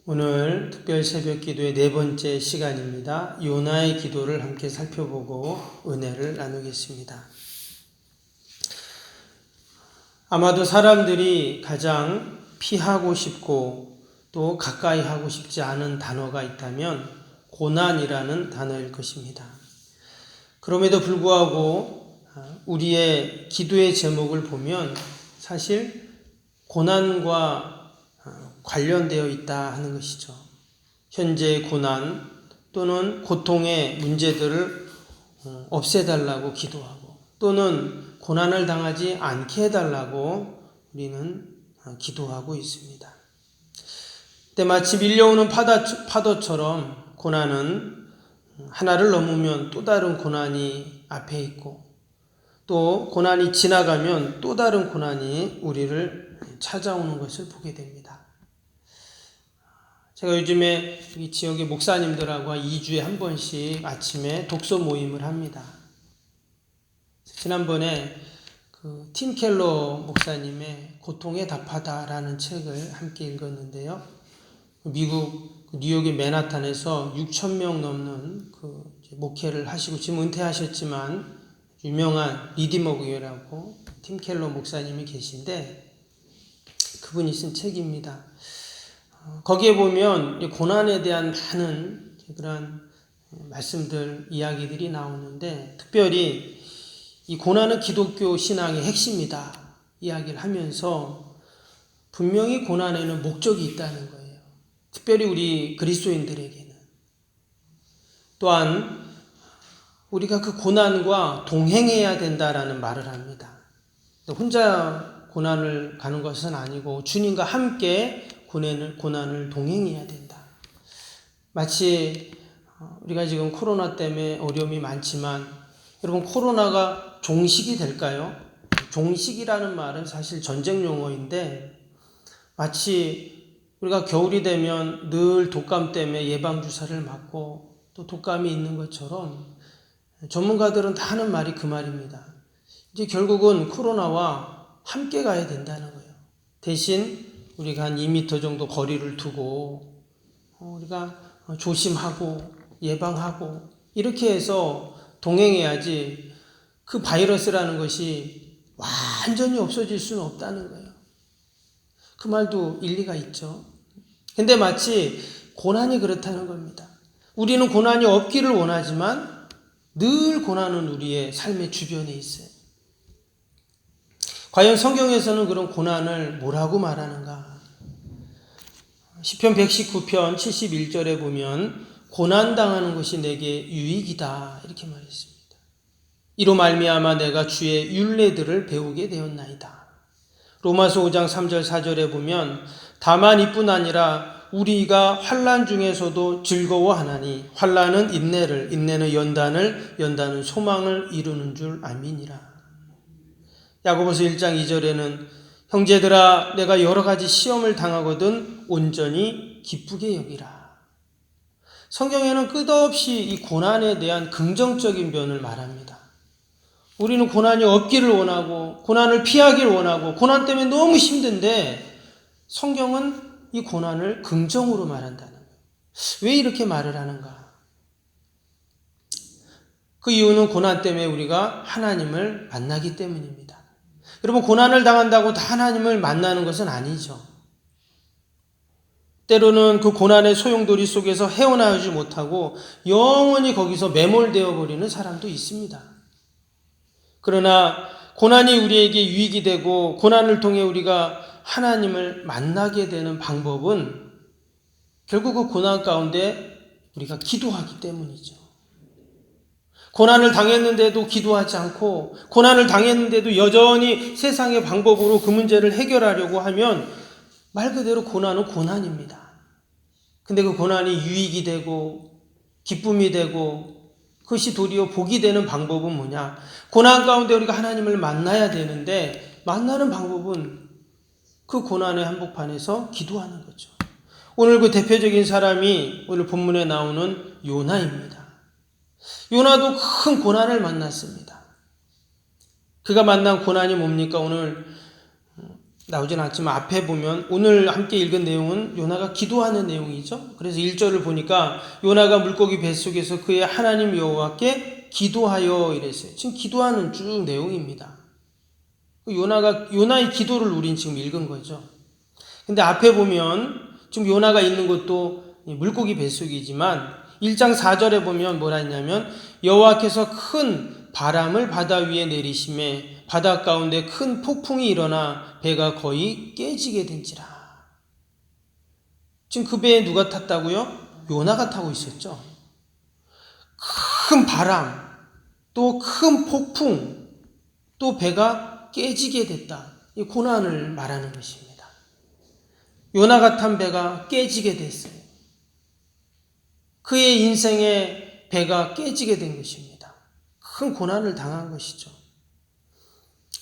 오늘 특별 새벽 기도의 네 번째 시간입니다. 요나의 기도를 함께 살펴보고 은혜를 나누겠습니다. 아마도 사람들이 가장 피하고 싶고 또 가까이 하고 싶지 않은 단어가 있다면 고난이라는 단어일 것입니다. 그럼에도 불구하고 우리의 기도의 제목을 보면 사실 고난과 관련되어 있다 하는 것이죠. 현재의 고난 또는 고통의 문제들을 없애달라고 기도하고 또는 고난을 당하지 않게 해달라고 우리는 기도하고 있습니다. 때마치 밀려오는 파도처럼 고난은 하나를 넘으면 또 다른 고난이 앞에 있고 또 고난이 지나가면 또 다른 고난이 우리를 찾아오는 것을 보게 됩니다. 제가 요즘에 이 지역의 목사님들하고 2주에 한 번씩 아침에 독서 모임을 합니다. 지난번에 팀 켈러 목사님의 고통에 답하다라는 책을 함께 읽었는데요. 미국 뉴욕의 맨하탄에서 6,000명 넘는 목회를 하시고 지금 은퇴하셨지만 유명한 리디머 교회라고 팀 켈러 목사님이 계신데 그분이 쓴 책입니다. 거기에 보면 고난에 대한 많은 그런 말씀들, 이야기들이 나오는데 특별히 이 고난은 기독교 신앙의 핵심이다 이야기를 하면서 분명히 고난에는 목적이 있다는 거예요. 특별히 우리 그리스도인들에게는. 또한 우리가 그 고난과 동행해야 된다라는 말을 합니다. 혼자 고난을 가는 것은 아니고 주님과 함께 고난을 동행해야 된다. 마치 우리가 지금 코로나 때문에 어려움이 많지만 여러분 코로나가 종식이 될까요? 종식이라는 말은 사실 전쟁 용어인데 마치 우리가 겨울이 되면 늘 독감 때문에 예방주사를 맞고 또 독감이 있는 것처럼 전문가들은 다 하는 말이 그 말입니다. 이제 결국은 코로나와 함께 가야 된다는 거예요. 대신 우리가 한 2m 정도 거리를 두고 우리가 조심하고 예방하고 이렇게 해서 동행해야지 그 바이러스라는 것이 완전히 없어질 수는 없다는 거예요. 그 말도 일리가 있죠. 근데 마치 고난이 그렇다는 겁니다. 우리는 고난이 없기를 원하지만 늘 고난은 우리의 삶의 주변에 있어요. 과연 성경에서는 그런 고난을 뭐라고 말하는가? 시편 119편 71절에 보면 고난당하는 것이 내게 유익이다 이렇게 말했습니다. 이로 말미암아 내가 주의 율례들을 배우게 되었나이다. 로마서 5장 3절 4절에 보면 다만 이뿐 아니라 우리가 환난 중에서도 즐거워하나니 환난은 인내를 인내는 연단을 연단은 소망을 이루는 줄 알미니라. 야고보서 1장 2절에는 형제들아 내가 여러 가지 시험을 당하거든 온전히 기쁘게 여기라. 성경에는 끝없이 이 고난에 대한 긍정적인 면을 말합니다. 우리는 고난이 없기를 원하고 고난을 피하기를 원하고 고난 때문에 너무 힘든데 성경은 이 고난을 긍정으로 말한다는 거예요. 왜 이렇게 말을 하는가? 그 이유는 고난 때문에 우리가 하나님을 만나기 때문입니다. 여러분 고난을 당한다고 다 하나님을 만나는 것은 아니죠. 때로는 그 고난의 소용돌이 속에서 헤어나오지 못하고 영원히 거기서 매몰되어 버리는 사람도 있습니다. 그러나 고난이 우리에게 유익이 되고 고난을 통해 우리가 하나님을 만나게 되는 방법은 결국 그 고난 가운데 우리가 기도하기 때문이죠. 고난을 당했는데도 기도하지 않고 고난을 당했는데도 여전히 세상의 방법으로 그 문제를 해결하려고 하면 말 그대로 고난은 고난입니다. 근데 그 고난이 유익이 되고 기쁨이 되고 그것이 도리어 복이 되는 방법은 뭐냐? 고난 가운데 우리가 하나님을 만나야 되는데 만나는 방법은 그 고난의 한복판에서 기도하는 거죠. 오늘 그 대표적인 사람이 오늘 본문에 나오는 요나입니다. 요나도 큰 고난을 만났습니다. 그가 만난 고난이 뭡니까? 오늘 나오진 않지만 앞에 보면 오늘 함께 읽은 내용은 요나가 기도하는 내용이죠. 그래서 1절을 보니까 요나가 물고기 뱃속에서 그의 하나님 여호와께 기도하여 이랬어요. 지금 기도하는 쭉 내용입니다. 요나의 기도를 우린 지금 읽은 거죠. 근데 앞에 보면 지금 요나가 있는 곳도 물고기 뱃속이지만 1장 4절에 보면 뭐라 했냐면 여호와께서 큰 바람을 바다 위에 내리심에 바다 가운데 큰 폭풍이 일어나 배가 거의 깨지게 된지라. 지금 그 배에 누가 탔다고요? 요나가 타고 있었죠. 큰 바람, 또 큰 폭풍, 또 배가 깨지게 됐다. 이 고난을 말하는 것입니다. 요나가 탄 배가 깨지게 됐어요. 그의 인생의 배가 깨지게 된 것입니다. 큰 고난을 당한 것이죠.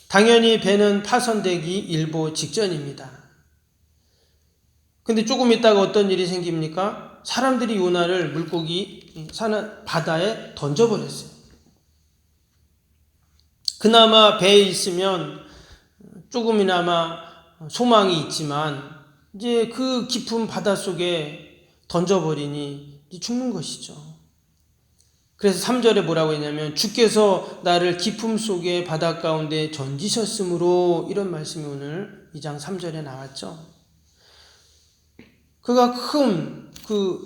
당연히 배는 파손되기 일보 직전입니다. 근데 조금 있다가 어떤 일이 생깁니까? 사람들이 요나를 물고기 사는 바다에 던져버렸어요. 그나마 배에 있으면 조금이나마 소망이 있지만 이제 그 깊은 바다 속에 던져버리니 죽는 것이죠. 그래서 3절에 뭐라고 했냐면 주께서 나를 깊음 속에 바다 가운데 던지셨으므로, 이런 말씀이 오늘 2장 3절에 나왔죠. 그가 큰 그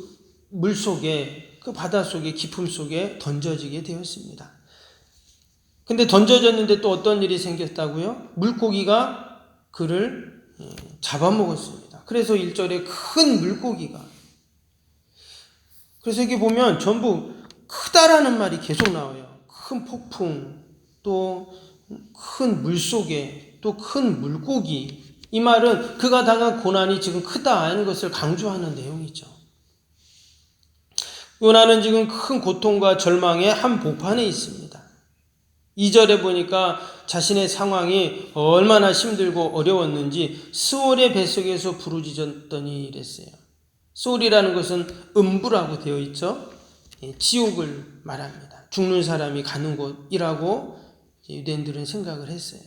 물 속에, 그 바다 속에, 깊음 속에 던져지게 되었습니다. 근데 던져졌는데 또 어떤 일이 생겼다고요? 물고기가 그를 잡아먹었습니다. 그래서 1절에 큰 물고기가, 그래서 여기 보면 전부 크다라는 말이 계속 나와요. 큰 폭풍, 또 큰 물속에, 또 큰 물고기. 이 말은 그가 당한 고난이 지금 크다 하는 것을 강조하는 내용이죠. 요나는 지금 큰 고통과 절망의 한복판에 있습니다. 2절에 보니까 자신의 상황이 얼마나 힘들고 어려웠는지 스올의 뱃속에서 부르짖었더니 이랬어요. 스올이라는 것은 음부라고 되어 있죠. 지옥을 말합니다. 죽는 사람이 가는 곳이라고 유대인들은 생각을 했어요.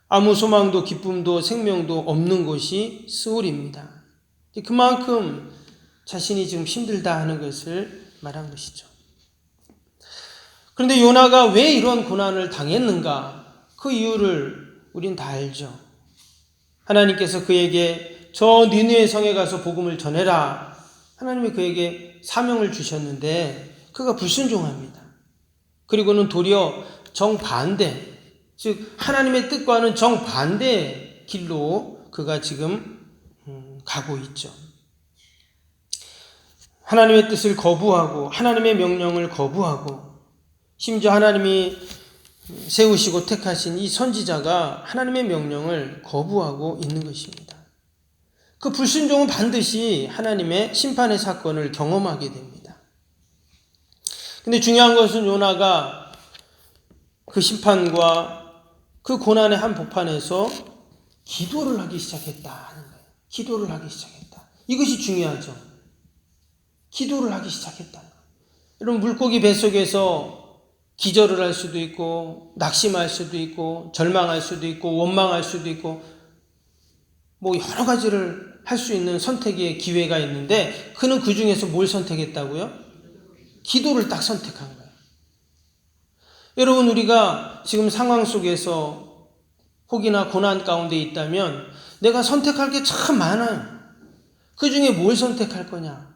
아무 소망도 기쁨도 생명도 없는 곳이 스올입니다. 그만큼 자신이 지금 힘들다 하는 것을 말한 것이죠. 그런데 요나가 왜 이런 고난을 당했는가? 그 이유를 우린 다 알죠. 하나님께서 그에게 저 니느웨 성에 가서 복음을 전해라. 하나님이 그에게 사명을 주셨는데 그가 불순종합니다. 그리고는 도리어 정반대, 즉 하나님의 뜻과는 정반대의 길로 그가 지금 가고 있죠. 하나님의 뜻을 거부하고 하나님의 명령을 거부하고, 심지어 하나님이 세우시고 택하신 이 선지자가 하나님의 명령을 거부하고 있는 것입니다. 그 불순종은 반드시 하나님의 심판의 사건을 경험하게 됩니다. 근데 중요한 것은 요나가 그 심판과 그 고난의 한복판에서 기도를 하기 시작했다 하는 거예요. 기도를 하기 시작했다. 이것이 중요하죠. 기도를 하기 시작했다. 여러분, 물고기 뱃속에서 기절을 할 수도 있고 낙심할 수도 있고 절망할 수도 있고 원망할 수도 있고 뭐 여러 가지를 할 수 있는 선택의 기회가 있는데 그는 그 중에서 뭘 선택했다고요? 기도를 딱 선택한 거예요. 여러분, 우리가 지금 상황 속에서 혹이나 고난 가운데 있다면 내가 선택할 게 참 많아요. 그 중에 뭘 선택할 거냐?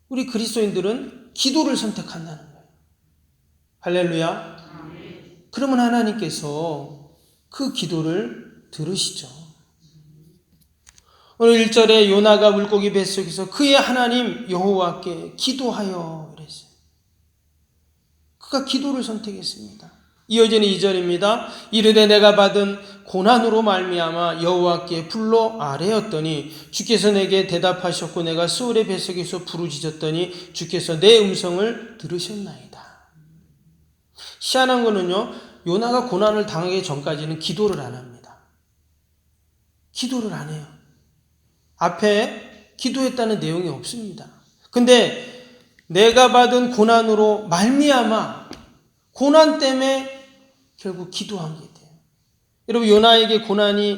우리 그리스도인들은 기도를 선택한다는 거예요. 할렐루야. 그러면 하나님께서 그 기도를 들으시죠. 오늘 1절에 요나가 물고기 뱃속에서 그의 하나님 여호와께 기도하여 이랬어요. 그가 기도를 선택했습니다. 이어지는 2절입니다. 이르되 내가 받은 고난으로 말미암아 여호와께 불러 아뢰었더니 주께서 내게 대답하셨고 내가 스올의 뱃속에서 부르짖었더니 주께서 내 음성을 들으셨나이다. 희한한 거는요, 요나가 고난을 당하기 전까지는 기도를 안 합니다. 기도를 안 해요. 앞에 기도했다는 내용이 없습니다. 근데 내가 받은 고난으로 말미암아, 고난 때문에 결국 기도한 게 돼요. 여러분, 요나에게 고난이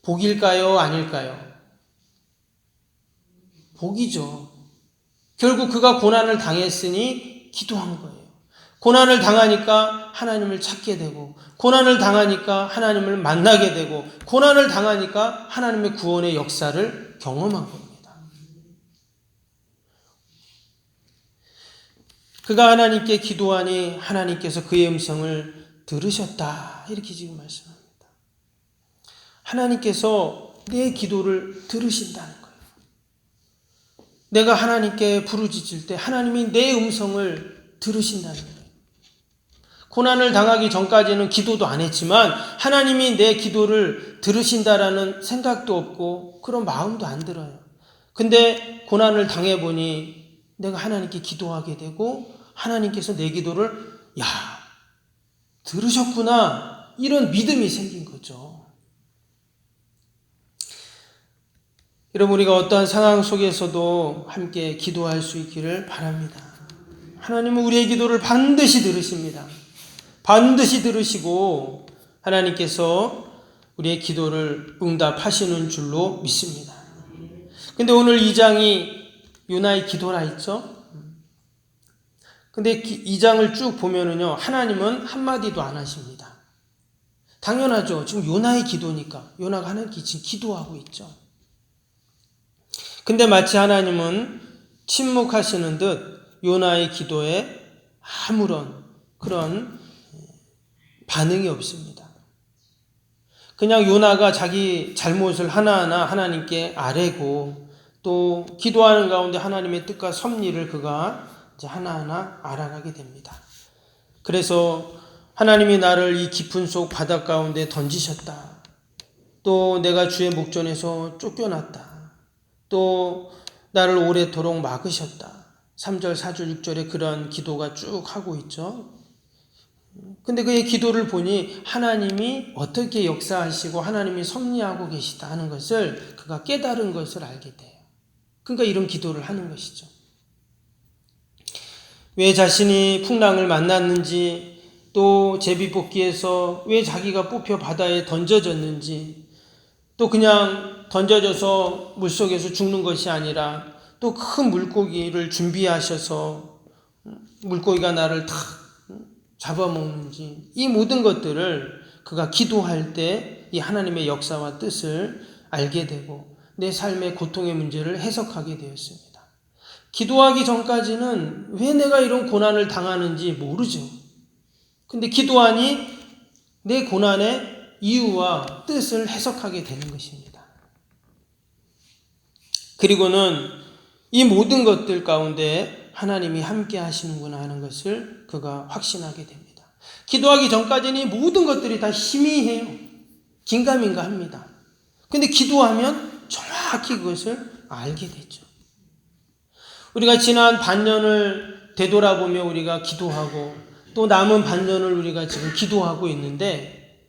복일까요? 아닐까요? 복이죠. 결국 그가 고난을 당했으니 기도한 거예요. 고난을 당하니까 하나님을 찾게 되고, 고난을 당하니까 하나님을 만나게 되고, 고난을 당하니까 하나님의 구원의 역사를 경험한 겁니다. 그가 하나님께 기도하니 하나님께서 그의 음성을 들으셨다. 이렇게 지금 말씀합니다. 하나님께서 내 기도를 들으신다는 거예요. 내가 하나님께 부르짖을 때 하나님이 내 음성을 들으신다는 거예요. 고난을 당하기 전까지는 기도도 안 했지만 하나님이 내 기도를 들으신다라는 생각도 없고 그런 마음도 안 들어요. 근데 고난을 당해보니 내가 하나님께 기도하게 되고 하나님께서 내 기도를 들으셨구나, 이런 믿음이 생긴 거죠. 여러분, 우리가 어떠한 상황 속에서도 함께 기도할 수 있기를 바랍니다. 하나님은 우리의 기도를 반드시 들으십니다. 반드시 들으시고 하나님께서 우리의 기도를 응답하시는 줄로 믿습니다. 근데 오늘 2장이 요나의 기도라 했죠? 근데 2장을 쭉 보면은요, 하나님은 한마디도 안 하십니다. 당연하죠. 지금 요나의 기도니까. 요나가 하나님께 지금 기도하고 있죠. 근데 마치 하나님은 침묵하시는 듯 요나의 기도에 아무런 그런 반응이 없습니다. 그냥 요나가 자기 잘못을 하나하나 하나님께 아뢰고 또 기도하는 가운데 하나님의 뜻과 섭리를 그가 이제 하나하나 알아가게 됩니다. 그래서 하나님이 나를 이 깊은 속 바다 가운데 던지셨다. 또 내가 주의 목전에서 쫓겨났다. 또 나를 오래도록 막으셨다. 3절, 4절, 6절에 그런 기도가 쭉 하고 있죠. 근데 그의 기도를 보니 하나님이 어떻게 역사하시고 하나님이 섭리하고 계시다 하는 것을 그가 깨달은 것을 알게 돼요. 그러니까 이런 기도를 하는 것이죠. 왜 자신이 풍랑을 만났는지, 또 제비뽑기에서 왜 자기가 뽑혀 바다에 던져졌는지, 또 그냥 던져져서 물속에서 죽는 것이 아니라 또 큰 물고기를 준비하셔서 물고기가 나를 다 잡아먹는지, 이 모든 것들을 그가 기도할 때 이 하나님의 역사와 뜻을 알게 되고 내 삶의 고통의 문제를 해석하게 되었습니다. 기도하기 전까지는 왜 내가 이런 고난을 당하는지 모르죠. 근데 기도하니 내 고난의 이유와 뜻을 해석하게 되는 것입니다. 그리고는 이 모든 것들 가운데 하나님이 함께 하시는구나 하는 것을 그가 확신하게 됩니다. 기도하기 전까지는 이 모든 것들이 다 희미해요. 긴가민가 합니다. 근데 기도하면 정확히 그것을 알게 되죠. 우리가 지난 반년을 되돌아보며 우리가 기도하고 또 남은 반년을 우리가 지금 기도하고 있는데,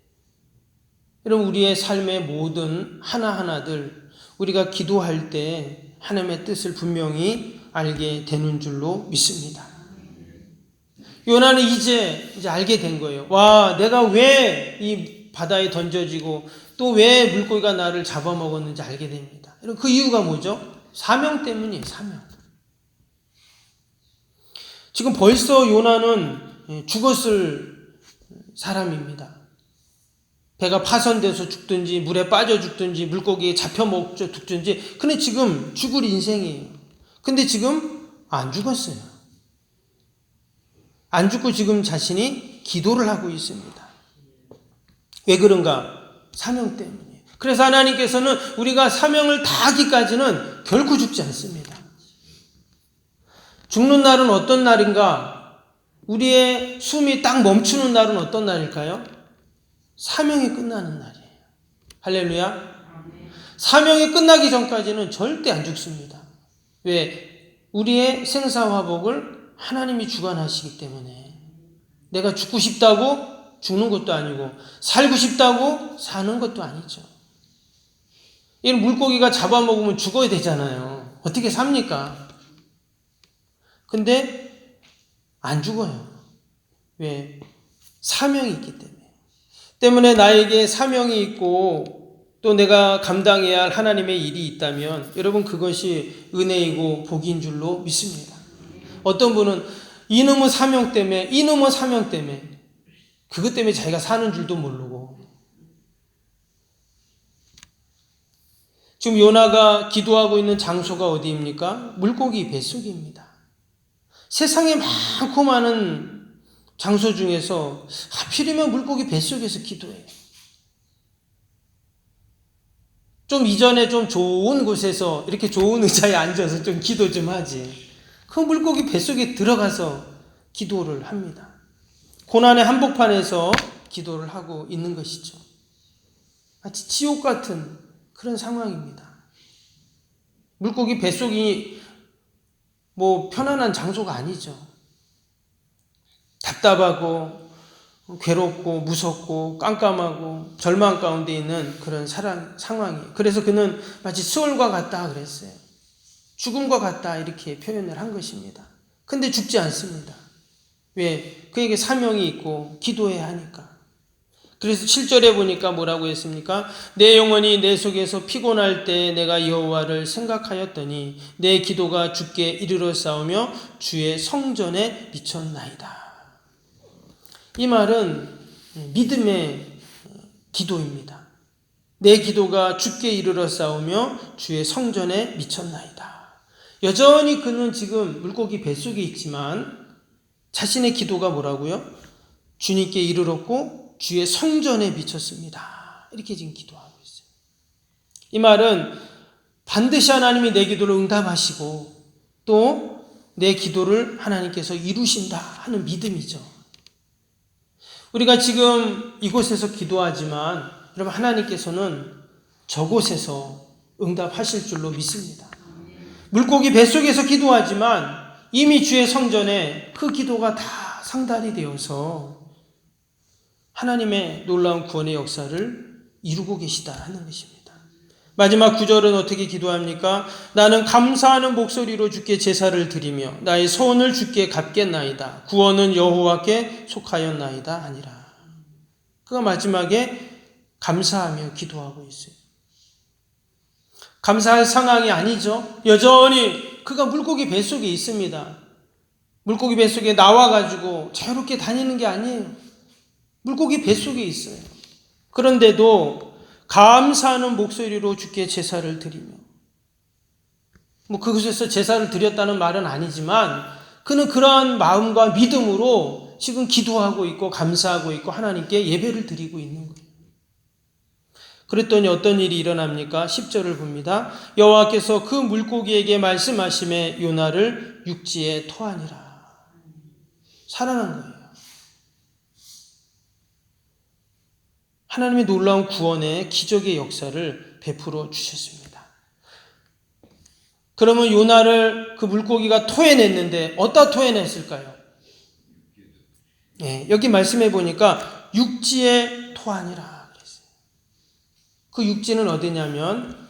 여러분, 우리의 삶의 모든 하나하나들 우리가 기도할 때 하나님의 뜻을 분명히 알게 되는 줄로 믿습니다. 요나는 이제 알게 된 거예요. 와, 내가 왜 이 바다에 던져지고 또 왜 물고기가 나를 잡아먹었는지 알게 됩니다. 여러분, 그 이유가 뭐죠? 사명 때문이에요. 사명. 지금 벌써 요나는 죽었을 사람입니다. 배가 파손돼서 죽든지 물에 빠져 죽든지 물고기에 잡혀 먹 죽든지, 근데 지금 죽을 인생이에요. 근데 지금 안 죽었어요. 안 죽고 지금 자신이 기도를 하고 있습니다. 왜 그런가? 사명 때문이에요. 그래서 하나님께서는 우리가 사명을 다하기까지는 결코 죽지 않습니다. 죽는 날은 어떤 날인가? 우리의 숨이 딱 멈추는 날은 어떤 날일까요? 사명이 끝나는 날이에요. 할렐루야. 사명이 끝나기 전까지는 절대 안 죽습니다. 왜? 우리의 생사화복을 하나님이 주관하시기 때문에. 내가 죽고 싶다고 죽는 것도 아니고 살고 싶다고 사는 것도 아니죠. 이 물고기가 잡아먹으면 죽어야 되잖아요. 어떻게 삽니까? 근데 안 죽어요. 왜? 사명이 있기 때문에 나에게 사명이 있고 또 내가 감당해야 할 하나님의 일이 있다면 여러분 그것이 은혜이고 복인 줄로 믿습니다. 어떤 분은 이놈의 사명 때문에 그것 때문에 자기가 사는 줄도 모르고, 지금 요나가 기도하고 있는 장소가 어디입니까? 물고기 뱃속입니다. 세상에 많고 많은 장소 중에서 하필이면 물고기 뱃속에서 기도해요. 좀 이전에 좀 좋은 곳에서 이렇게 좋은 의자에 앉아서 좀 기도 좀 하지. 그 물고기 뱃속에 들어가서 기도를 합니다. 고난의 한복판에서 기도를 하고 있는 것이죠. 마치 지옥 같은 그런 상황입니다. 물고기 뱃속이 뭐 편안한 장소가 아니죠. 답답하고 괴롭고 무섭고 깜깜하고 절망 가운데 있는 그런 상황이. 그래서 그는 마치 수월과 같다 그랬어요. 죽음과 같다 이렇게 표현을 한 것입니다. 근데 죽지 않습니다. 왜? 그에게 사명이 있고 기도해야 하니까. 그래서 7절에 보니까 뭐라고 했습니까? 내 영혼이 내 속에서 피곤할 때 내가 여호와를 생각하였더니 내 기도가 주께 이르러 싸우며 주의 성전에 미쳤나이다. 이 말은 믿음의 기도입니다. 내 기도가 주께 이르러 싸우며 주의 성전에 미쳤나이다. 여전히 그는 지금 물고기 뱃속에 있지만 자신의 기도가 뭐라고요? 주님께 이르렀고 주의 성전에 미쳤습니다. 이렇게 지금 기도하고 있어요. 이 말은 반드시 하나님이 내 기도를 응답하시고 또 내 기도를 하나님께서 이루신다 하는 믿음이죠. 우리가 지금 이곳에서 기도하지만 여러분 하나님께서는 저곳에서 응답하실 줄로 믿습니다. 물고기 뱃속에서 기도하지만 이미 주의 성전에 그 기도가 다 상달이 되어서 하나님의 놀라운 구원의 역사를 이루고 계시다 하는 것입니다. 마지막 9절은 어떻게 기도합니까? 나는 감사하는 목소리로 주께 제사를 드리며 나의 소원을 주께 갚겠나이다. 구원은 여호와께 속하였나이다 아니라. 그가 마지막에 감사하며 기도하고 있어요. 감사할 상황이 아니죠. 여전히 그가 물고기 뱃속에 있습니다. 물고기 뱃속에 나와가지고 자유롭게 다니는 게 아니에요. 물고기 뱃속에 있어요. 그런데도 감사하는 목소리로 주께 제사를 드리며, 뭐 그곳에서 제사를 드렸다는 말은 아니지만 그는 그러한 마음과 믿음으로 지금 기도하고 있고 감사하고 있고 하나님께 예배를 드리고 있는 거예요. 그랬더니 어떤 일이 일어납니까? 10절을 봅니다. 여호와께서 그 물고기에게 말씀하심에 요나를 육지에 토하니라. 살아난 거예요. 하나님의 놀라운 구원의 기적의 역사를 베풀어 주셨습니다. 그러면 요나를 그 물고기가 토해냈는데 어디다 토해냈을까요? 여기 말씀해 보니까 육지에 토하니라 그랬어요. 그 육지는 어디냐면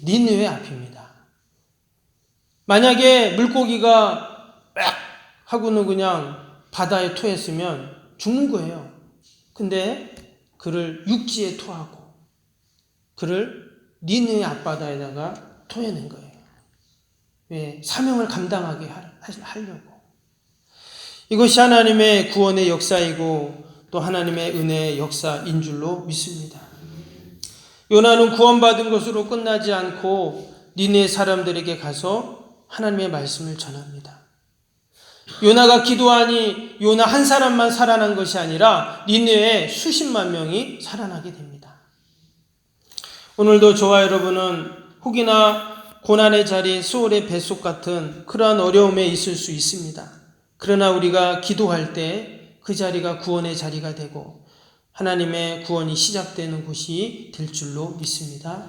니느웨 앞입니다. 만약에 물고기가 막 하고는 그냥 바다에 토했으면 죽는 거예요. 근데 그를 육지에 토하고 그를 니느웨 앞바다에다가 토해낸 거예요. 왜? 사명을 감당하게 하려고. 이것이 하나님의 구원의 역사이고 또 하나님의 은혜의 역사인 줄로 믿습니다. 요나는 구원받은 것으로 끝나지 않고 니느웨 사람들에게 가서 하나님의 말씀을 전합니다. 요나가 기도하니 요나 한 사람만 살아난 것이 아니라 니느웨에 수십만 명이 살아나게 됩니다. 오늘도 저와 여러분은 혹이나 고난의 자리, 수월의 뱃속 같은 그러한 어려움에 있을 수 있습니다. 그러나 우리가 기도할 때 그 자리가 구원의 자리가 되고 하나님의 구원이 시작되는 곳이 될 줄로 믿습니다.